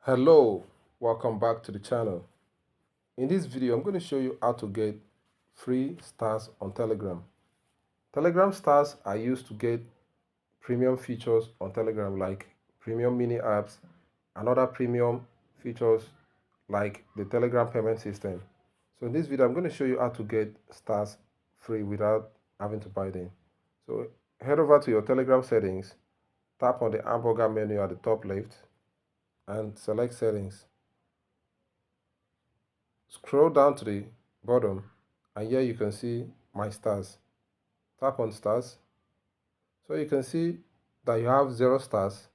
Hello, welcome back to the channel. In this video, I'm going to show you how to get free stars on Telegram. Telegram stars are used to get premium features on Telegram like premium mini apps and other premium features like the Telegram payment system. So in this video, I'm going to show you how to get stars free without having to buy them. So head over to your Telegram settings, tap on the hamburger menu at the top left and select settings. Scroll down to the bottom and here you can see my stars. Tap on stars. So you can see that you have 0 stars.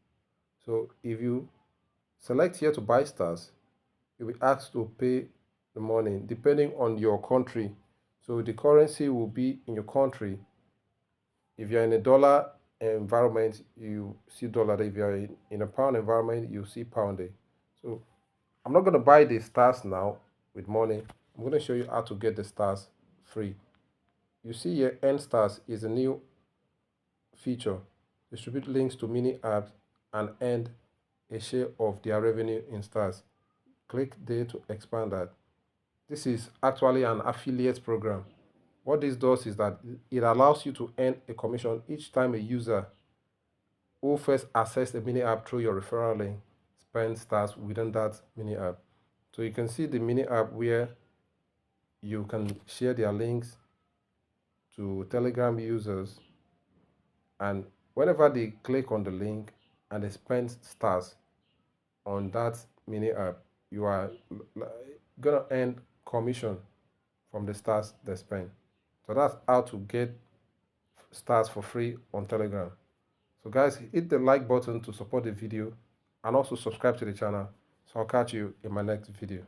So if you select here to buy stars, you'll be asked to pay the money depending on your country. So the currency will be in your country. If you're in a dollar environment, you see dollar. If you're in a pound environment, you see pound. So I'm not going to buy the stars now with money. I'm going to show you how to get the stars free. You see here, Earn Stars is a new feature. Distribute links to mini apps and earn a share of their revenue in stars. Click there to expand that. This is actually an affiliate program. What this does is that it allows you to earn a commission each time a user who first access a mini app through your referral link spends stars within that mini app. So you can see the mini app where you can share their links to Telegram users, and whenever they click on the link and they spend stars on that mini app, you are gonna earn commission from the stars they spend. So that's how to get stars for free on Telegram. So guys, hit the like button to support the video and also subscribe to the channel. So I'll catch you in my next video.